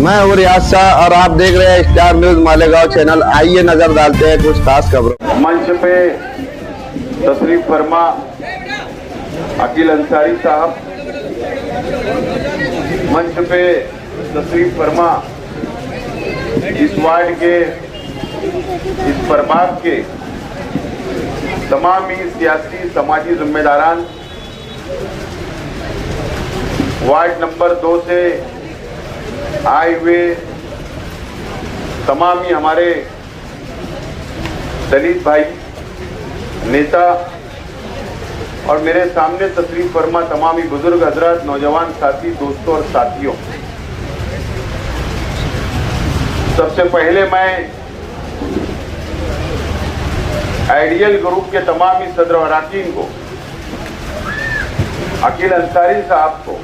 मैं हूँ रियाज शाह और आप देख रहे हैं स्टार न्यूज मालेगांव चैनल। आइए नजर डालते हैं कुछ खास खबरों। मंच पे तशरीफ फरमा अकील अंसारी साहब, मंच पे तशरीफ फरमा इस वार्ड के, इस प्रभाग के तमाम ही सियासी समाजी जिम्मेदारान, वार्ड नंबर 2 से आए हुए तमाम ही हमारे दलित भाई नेता और मेरे सामने तशरीफ फरमा तमाम ही बुजुर्ग हजरात, नौजवान साथी, दोस्तों और साथियों, सबसे पहले मैं आइडियल ग्रुप के तमाम ही सदर और अरकान को, अकील अंसारी साहब को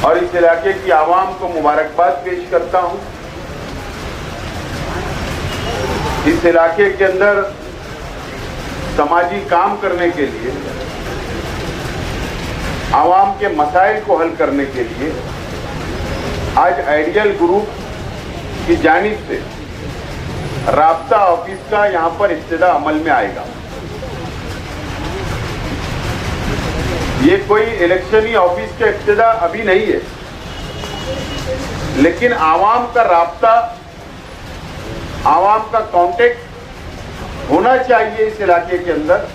और इस इलाके की आवाम को मुबारकबाद पेश करता हूं। इस इलाके के अंदर समाजी काम करने के लिए, आवाम के मसाइल को हल करने के लिए आज आइडियल ग्रुप की जानिब से राब्ता ऑफिस का यहां पर इब्तिदा अमल में आएगा। ये कोई इलेक्शनी ऑफिस का इब्तिदा अभी नहीं है, लेकिन आवाम का राब्ता, आवाम का कांटेक्ट होना चाहिए इस इलाके के अंदर।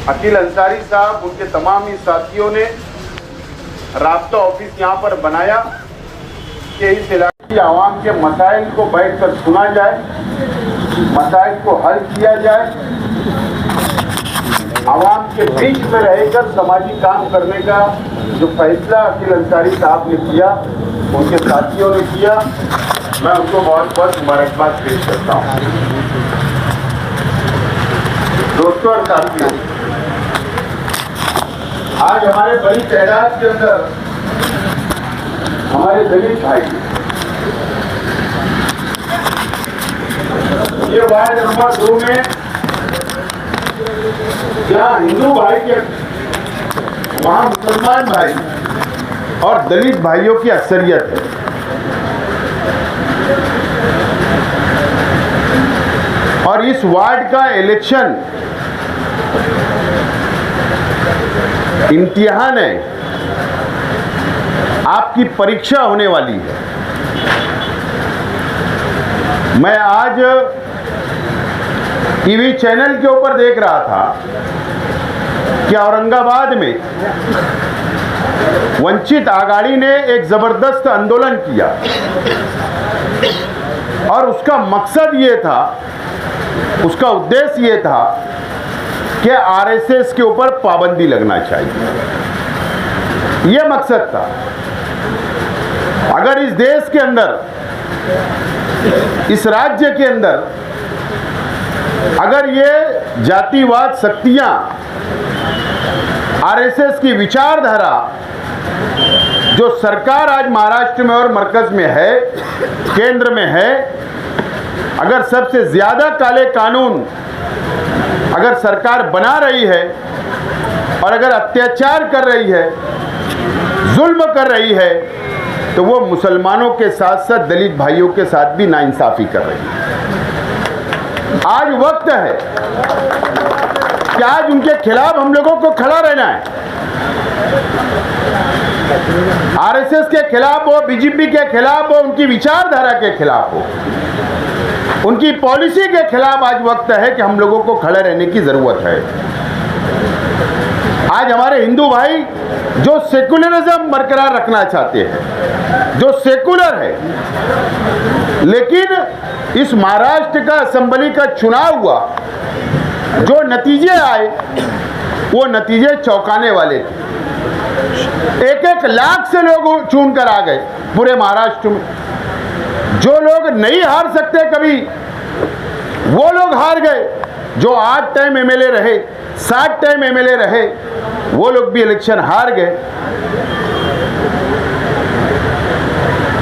अकील अंसारी साहब, उनके तमाम ही साथियों ने राब्ता ऑफिस यहां पर बनाया कि इस इलाके की आवाम के मसाइल को बैठकर सुना जाए, मसाइल को हल किया जाए, आवाम के बीच में रहकर समाजी काम करने का जो फैसला अकील अंसारी साहब ने किया, उनके साथियों ने किया, मैं उनको बहुत बहुत मुबारकबाद पेश करता हूं। दोस्तों और साथियों, आज हमारे बड़ी तादाद के अंदर हमारे दलित भाई, ये वार्ड नंबर 2 में जहाँ हिंदू भाई के, वहां मुसलमान भाई और दलित भाइयों की अक्सरियत है। और इस वार्ड का इलेक्शन इम्तिहान है, आपकी परीक्षा होने वाली है। मैं आज टीवी चैनल के ऊपर देख रहा था कि औरंगाबाद में वंचित आघाड़ी ने एक जबरदस्त आंदोलन किया और उसका मकसद ये था, उसका उद्देश्य ये था कि आरएसएस के ऊपर पाबंदी लगना चाहिए। ये मकसद था। अगर इस देश के अंदर, इस राज्य के अंदर अगर ये जातिवाद शक्तियां, आरएसएस की विचारधारा जो सरकार आज महाराष्ट्र में और मरकज में है, केंद्र में है, अगर सबसे ज्यादा काले कानून अगर सरकार बना रही है और अगर अत्याचार कर रही है, जुल्म कर रही है, तो वो मुसलमानों के साथ साथ दलित भाइयों के साथ भी नाइंसाफी कर रही है। आज वक्त है कि आज उनके खिलाफ हम लोगों को खड़ा रहना है। आरएसएस के खिलाफ हो, बीजेपी के खिलाफ हो, उनकी विचारधारा के खिलाफ हो, उनकी पॉलिसी के खिलाफ आज वक्त है कि हम लोगों को खड़े रहने की जरूरत है। आज हमारे हिंदू भाई जो सेकुलरिज्म बरकरार रखना चाहते हैं, जो सेकुलर है, लेकिन इस महाराष्ट्र का असेंबली का चुनाव हुआ, जो नतीजे आए वो नतीजे चौंकाने वाले थे। 1-1 लाख से लोग चुनकर आ गए पूरे महाराष्ट्र में। जो लोग नहीं हार सकते कभी, वो लोग हार गए। जो 8 टाइम एमएलए रहे, 7 टाइम एमएलए रहे, वो लोग भी इलेक्शन हार गए।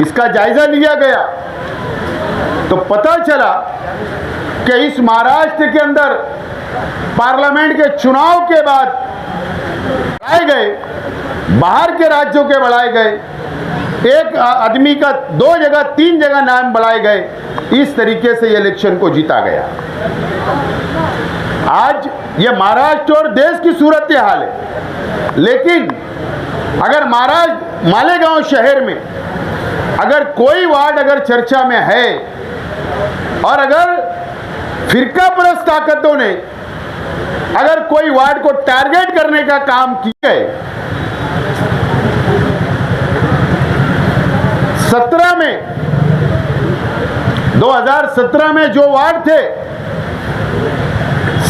इसका जायजा लिया गया तो पता चला कि इस महाराष्ट्र के अंदर पार्लियामेंट के चुनाव के बाद बढ़ाए गए, बाहर के राज्यों के बढ़ाए गए एक आदमी का 2 जगह 3 जगह नाम बढ़ाए गए। इस तरीके से ये इलेक्शन को जीता गया। आज ये महाराष्ट्र और देश की सूरत हाल है। लेकिन अगर महाराष्ट्र मालेगांव शहर में अगर कोई वार्ड अगर चर्चा में है और अगर फिरका परस्त ताकतों ने अगर कोई वार्ड को टारगेट करने का काम किया है, 17 में 2017 में जो वार्ड थे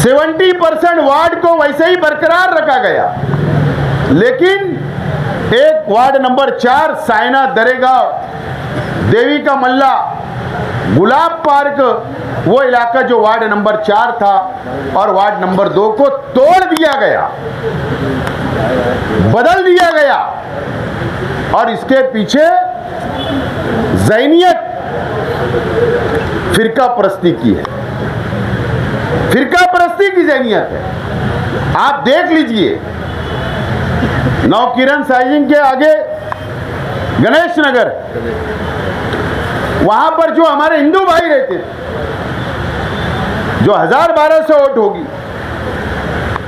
70% वार्ड को वैसे ही बरकरार रखा गया। लेकिन एक वार्ड नंबर 4 सायना दरेगांव, देवी का मल्ला, गुलाब पार्क, वो इलाका जो वार्ड नंबर 4 था और वार्ड नंबर 2 को तोड़ दिया गया, बदल दिया गया। और इसके पीछे ज़हनियत फिरका परस्ती की है, फिरका परस्ती की ज़हनियत है। आप देख लीजिए, नवकिरण साइजिंग के आगे गणेश नगर, वहां पर जो हमारे हिंदू भाई रहते थे, जो 1000-1200 वोट होगी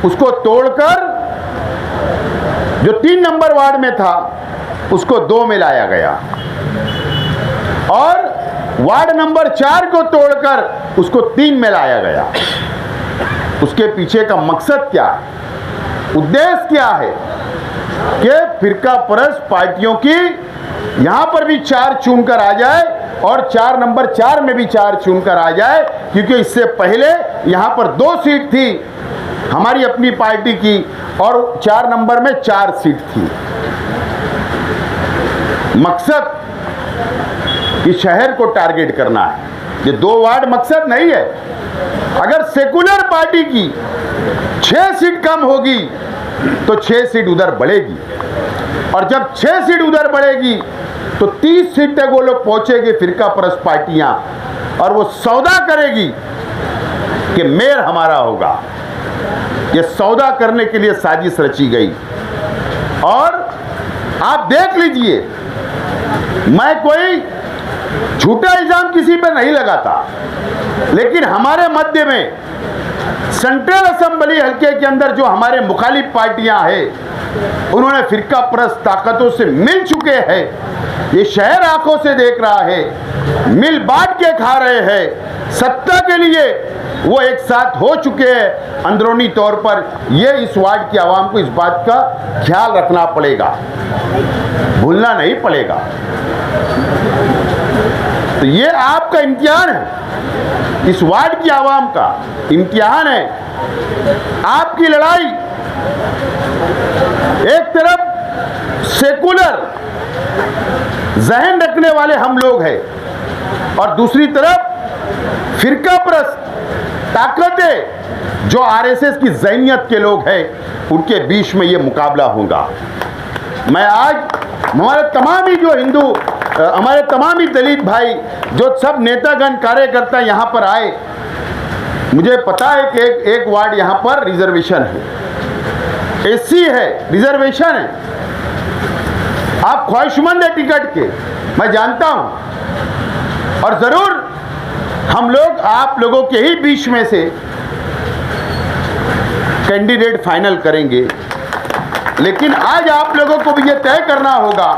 उसको तोड़कर जो 3 नंबर वार्ड में था उसको 2 में लाया गया और वार्ड नंबर 4 को तोड़कर उसको 3 में लाया गया। उसके पीछे का मकसद क्या है, उद्देश्य क्या है कि फिरका परस्त पार्टियों की यहां पर भी 4 चुनकर आ जाए और 4 नंबर 4 में भी 4 चुनकर आ जाए, क्योंकि इससे पहले यहां पर 2 सीट थी हमारी अपनी पार्टी की और 4 नंबर में 4 सीट थी। मकसद कि शहर को टारगेट करना है, ये 2 वार्ड मकसद नहीं है। अगर सेकुलर पार्टी की 6 सीट कम होगी तो 6 सीट उधर बढ़ेगी और जब 6 सीट उधर बढ़ेगी तो 30 सीट तक वो लोग पहुंचेंगे फिरका परस्त पार्टियां, और वो सौदा करेगी कि मेयर हमारा होगा। ये सौदा करने के लिए साजिश रची गई। और आप देख लीजिए, मैं कोई झूठा इल्जाम किसी पर नहीं लगाता, लेकिन हमारे मध्य में सेंट्रल असेंबली हल्के के अंदर जो हमारे मुखालिफ पार्टियां हैं उन्होंने फिरका परस्त ताकतों से मिल चुके हैं। ये शहर आंखों से देख रहा है, मिल बांट के खा रहे हैं, सत्ता के लिए वो एक साथ हो चुके हैं अंदरूनी तौर पर। ये इस वार्ड की आवाम को इस बात का ख्याल रखना पड़ेगा, भूलना नहीं पड़ेगा। तो ये आपका इम्तिहान है, इस वार्ड की आवाम का इम्तिहान है। आपकी लड़ाई एक तरफ सेकुलर जहन रखने वाले हम लोग हैं और दूसरी तरफ फिरका परस्त ताकतें जो आरएसएस की ज़हनियत के लोग हैं, उनके बीच में ये मुकाबला होगा। मैं आज हमारे तमाम ही जो हिंदू, हमारे तमाम ही दलित भाई, जो सब नेतागण कार्यकर्ता यहाँ पर आए, मुझे पता है कि एक वार्ड यहाँ पर रिजर्वेशन है, एससी है, रिजर्वेशन है। आप ख्वाहिशमंद है टिकट के, मैं जानता हूँ, और ज़रूर हम लोग आप लोगों के ही बीच में से कैंडिडेट फाइनल करेंगे। लेकिन आज आप लोगों को भी ये तय करना होगा,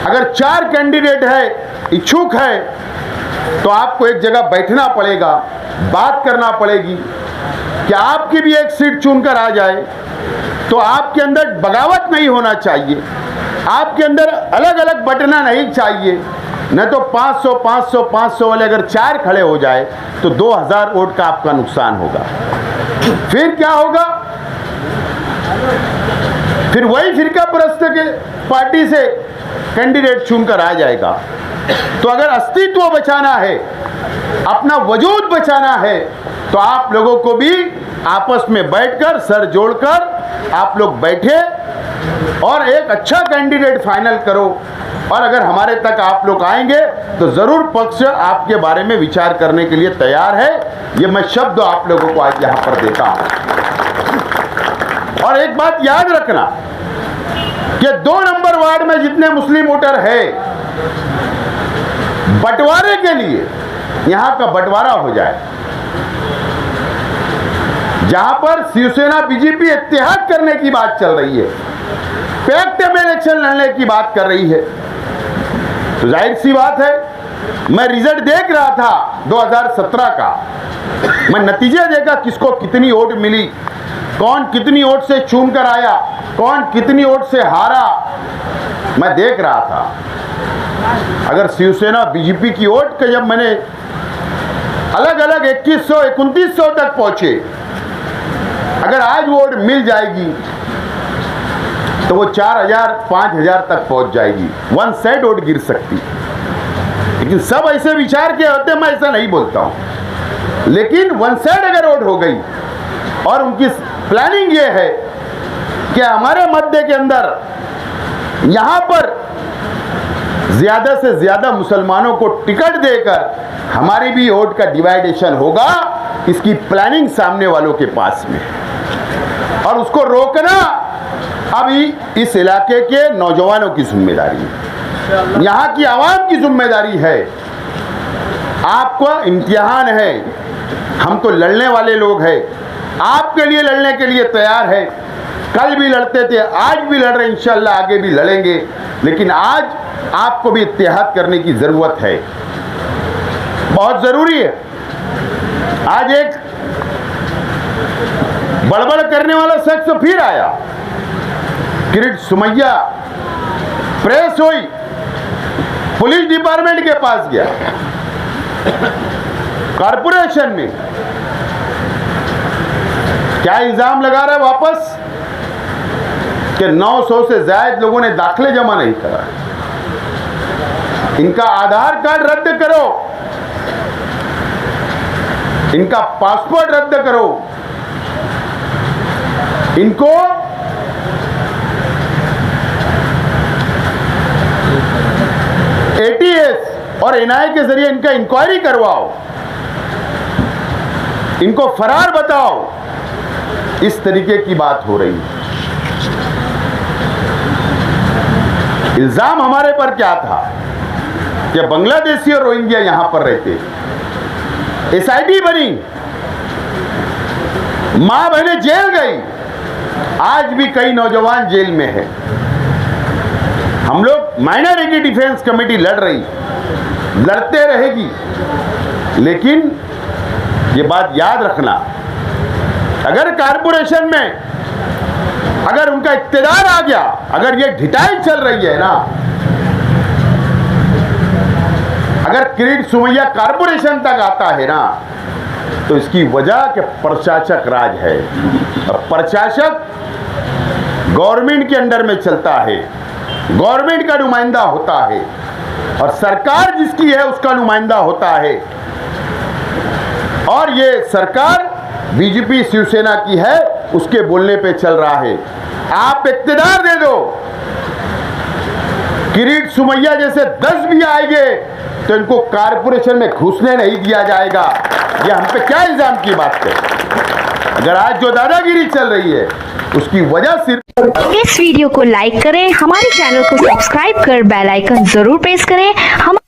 अगर 4 कैंडिडेट है, इच्छुक है, तो आपको एक जगह बैठना पड़ेगा, बात करना पड़ेगी कि आपकी भी एक सीट चुनकर आ जाए। तो आपके अंदर बगावत नहीं होना चाहिए, आपके अंदर अलग अलग बटना नहीं चाहिए। न तो 500 वाले अगर 4 खड़े हो जाए तो 2000 वोट का आपका नुकसान होगा। फिर क्या होगा, फिर वही फिरका परस्त के पार्टी से कैंडिडेट चुनकर आ जाएगा। तो अगर अस्तित्व बचाना है, अपना वजूद बचाना है, तो आप लोगों को भी आपस में बैठकर सर जोड़कर आप लोग बैठे और एक अच्छा कैंडिडेट फाइनल करो। और अगर हमारे तक आप लोग आएंगे तो ज़रूर पक्ष आपके बारे में विचार करने के लिए तैयार है। ये मैं शब्द आप लोगों को आज यहाँ पर देता हूँ। और एक बात याद रखना, कि 2 नंबर वार्ड में जितने मुस्लिम वोटर है, बंटवारे के लिए यहां का बंटवारा हो जाए। जहां पर शिवसेना बीजेपी इत्तेहाद करने की बात चल रही है, पैक्ट में इलेक्शन लड़ने की बात कर रही है, तो जाहिर सी बात है, मैं रिजल्ट देख रहा था 2017 का, मैं नतीजे देखा किसको कितनी वोट मिली, कौन कितनी वोट से चूम कर आया, कौन कितनी वोट से हारा, मैं देख रहा था। अगर शिवसेना बीजेपी की वोट के जब मैंने अलग अलग 2100 2900 तक पहुंचे, अगर आज वोट मिल जाएगी तो वो 4000 5000 तक पहुंच जाएगी, 1 साइड वोट गिर सकती। लेकिन सब ऐसे विचार के होते, मैं ऐसा नहीं बोलता हूं, लेकिन 1 साइड अगर वोट हो गई और उनकी प्लानिंग ये है कि हमारे मध्य के अंदर यहां पर ज्यादा से ज्यादा मुसलमानों को टिकट देकर हमारी भी वोट का डिवाइडेशन होगा, इसकी प्लानिंग सामने वालों के पास में, और उसको रोकना अभी इस इलाके के नौजवानों की जिम्मेदारी है, यहाँ की आवाम की जिम्मेदारी है। आपका इम्तिहान है, हम तो लड़ने वाले लोग हैं, आपके लिए लड़ने के लिए तैयार है। कल भी लड़ते थे, आज भी लड़ रहे, इंशाल्लाह आगे भी लड़ेंगे, लेकिन आज आपको भी इत्तेहाद करने की जरूरत है, बहुत जरूरी है। आज एक बड़बड़ करने वाला शख्स फिर आया, किरीट सुमैया, प्रेस हुई, पुलिस डिपार्टमेंट के पास गया, कॉरपोरेशन में क्या इल्जाम लगा रहा है वापस कि 900 से ज्यादा लोगों ने दाखिले जमा नहीं करा, इनका आधार कार्ड रद्द करो, इनका पासपोर्ट रद्द करो, इनको एटीएस और एनआई के जरिए इनका इंक्वायरी करवाओ, इनको फरार बताओ। इस तरीके की बात हो रही है। इल्जाम हमारे पर क्या था कि बांग्लादेशी और रोहिंग्या यहां पर रहते, एसआईटी बनी, मां बहनें जेल गई, आज भी कई नौजवान जेल में है। हम लोग माइनॉरिटी डिफेंस कमेटी लड़ रही, लड़ते रहेगी, लेकिन ये बात याद रखना, अगर कारपोरेशन में अगर उनका इक्तदार आ गया, अगर ये ढिठाई चल रही है ना, अगर किरीट सुमैया कारपोरेशन तक आता है ना, तो इसकी वजह के प्रशासक राज है, और प्रशासक गवर्नमेंट के अंडर में चलता है, गवर्नमेंट का नुमाइंदा होता है, और सरकार जिसकी है उसका नुमाइंदा होता है। और ये सरकार बीजेपी शिवसेना की है, उसके बोलने पे चल रहा है। आप इक्तदार दे दो, किरीट सुमैया जैसे 10 भी आएंगे तो इनको कारपोरेशन में घुसने नहीं दिया जाएगा। ये हम पे क्या इल्जाम की बात है? अगर आज जो दादागिरी चल रही है उसकी वजह सिर्फ। इस वीडियो को लाइक करें, हमारे चैनल को सब्सक्राइब कर बेल आइकन जरूर प्रेस करें। हम